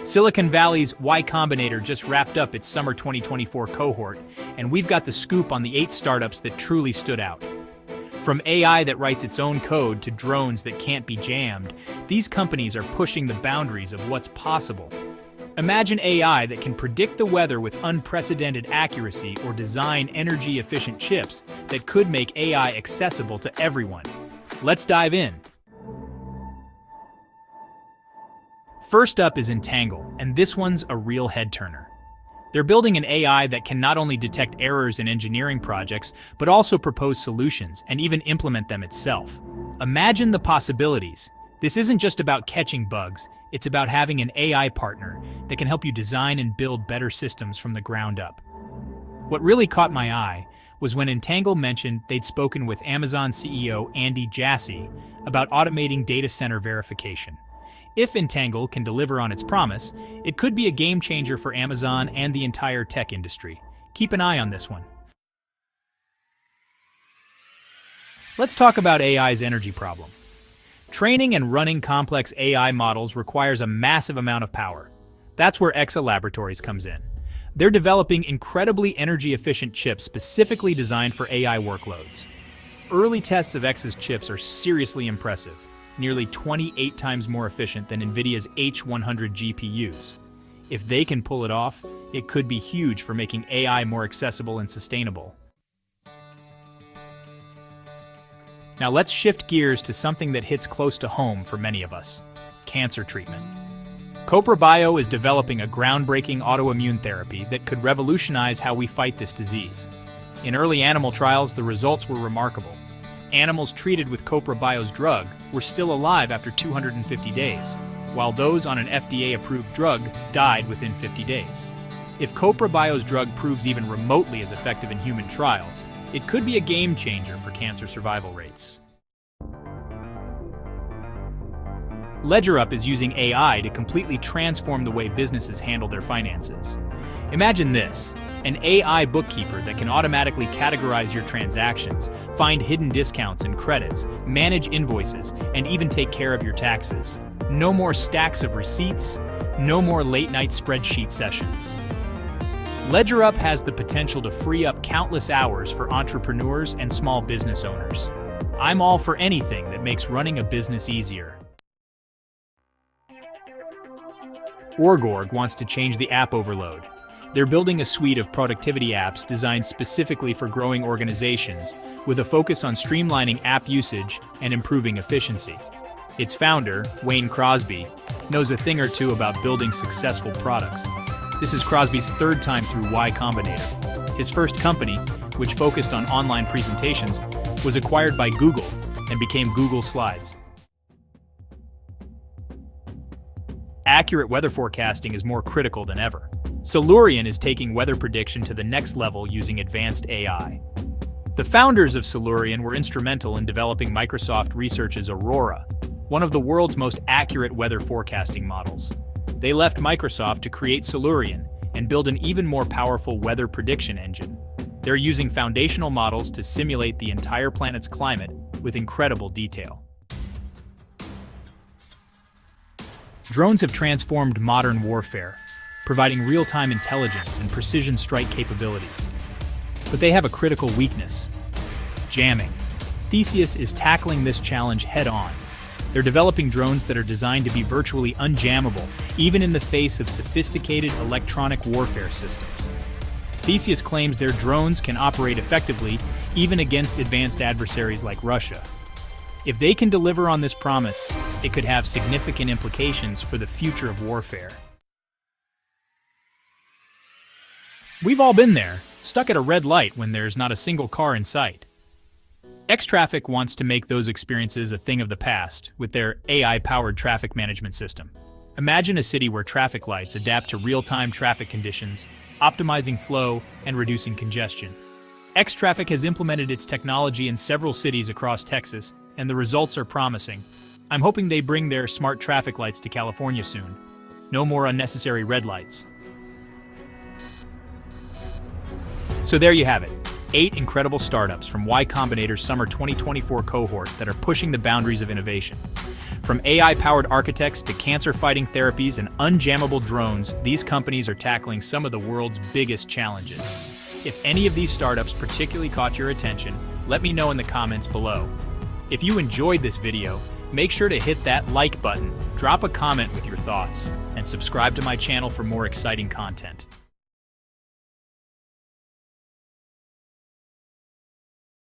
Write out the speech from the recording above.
Silicon Valley's Y Combinator just wrapped up its summer 2024 cohort, and we've got the scoop on the 8 startups that truly stood out. From AI that writes its own code to drones that can't be jammed, these companies are pushing the boundaries of what's possible. Imagine AI that can predict the weather with unprecedented accuracy or design energy-efficient chips that could make AI accessible to everyone. Let's dive in. First up is Entangl, and this one's a real head-turner. They're building an AI that can not only detect errors in engineering projects, but also propose solutions and even implement them itself. Imagine the possibilities. This isn't just about catching bugs, it's about having an AI partner that can help you design and build better systems from the ground up. What really caught my eye was when Entangl mentioned they'd spoken with Amazon CEO Andy Jassy about automating data center verification. If Entangl can deliver on its promise, it could be a game changer for Amazon and the entire tech industry. Keep an eye on this one. Let's talk about AI's energy problem. Training and running complex AI models requires a massive amount of power. That's where Exa Laboratories comes in. They're developing incredibly energy-efficient chips specifically designed for AI workloads. Early tests of Exa's chips are seriously impressive. Nearly 28 times more efficient than NVIDIA's H100 GPUs. If they can pull it off, it could be huge for making AI more accessible and sustainable. Now let's shift gears to something that hits close to home for many of us: cancer treatment. Kopra Bio is developing a groundbreaking autoimmune therapy that could revolutionize how we fight this disease. In early animal trials, the results were remarkable. Animals treated with Kopra Bio's drug were still alive after 250 days, while those on an FDA-approved drug died within 50 days. If Kopra Bio's drug proves even remotely as effective in human trials, it could be a game changer for cancer survival rates. LedgerUp is using AI to completely transform the way businesses handle their finances. Imagine this: an AI bookkeeper that can automatically categorize your transactions, find hidden discounts and credits, manage invoices, and even take care of your taxes. No more stacks of receipts, no more late-night spreadsheet sessions. LedgerUp has the potential to free up countless hours for entrepreneurs and small business owners. I'm all for anything that makes running a business easier. OrgOrg wants to change the app overload. They're building a suite of productivity apps designed specifically for growing organizations, with a focus on streamlining app usage and improving efficiency. Its founder, Wayne Crosby, knows a thing or two about building successful products. This is Crosby's 3rd time through Y Combinator. His first company, which focused on online presentations, was acquired by Google and became Google Slides. Accurate weather forecasting is more critical than ever. Silurian is taking weather prediction to the next level using advanced AI. The founders of Silurian were instrumental in developing Microsoft Research's Aurora, one of the world's most accurate weather forecasting models. They left Microsoft to create Silurian and build an even more powerful weather prediction engine. They're using foundational models to simulate the entire planet's climate with incredible detail. Drones have transformed modern warfare, providing real-time intelligence and precision strike capabilities. But they have a critical weakness: jamming. Theseus is tackling this challenge head-on. They're developing drones that are designed to be virtually unjammable, even in the face of sophisticated electronic warfare systems. Theseus claims their drones can operate effectively even against advanced adversaries like Russia. If they can deliver on this promise, it could have significant implications for the future of warfare. We've all been there, stuck at a red light when there's not a single car in sight. XTraffic wants to make those experiences a thing of the past with their AI-powered traffic management system. Imagine a city where traffic lights adapt to real-time traffic conditions, optimizing flow and reducing congestion. XTraffic has implemented its technology in several cities across Texas, and the results are promising. I'm hoping they bring their smart traffic lights to California soon. No more unnecessary red lights. So there you have it. 8 incredible startups from Y Combinator's summer 2024 cohort that are pushing the boundaries of innovation. From AI-powered architects to cancer-fighting therapies and unjammable drones, these companies are tackling some of the world's biggest challenges. If any of these startups particularly caught your attention, let me know in the comments below. If you enjoyed this video, make sure to hit that like button, drop a comment with your thoughts, and subscribe to my channel for more exciting content.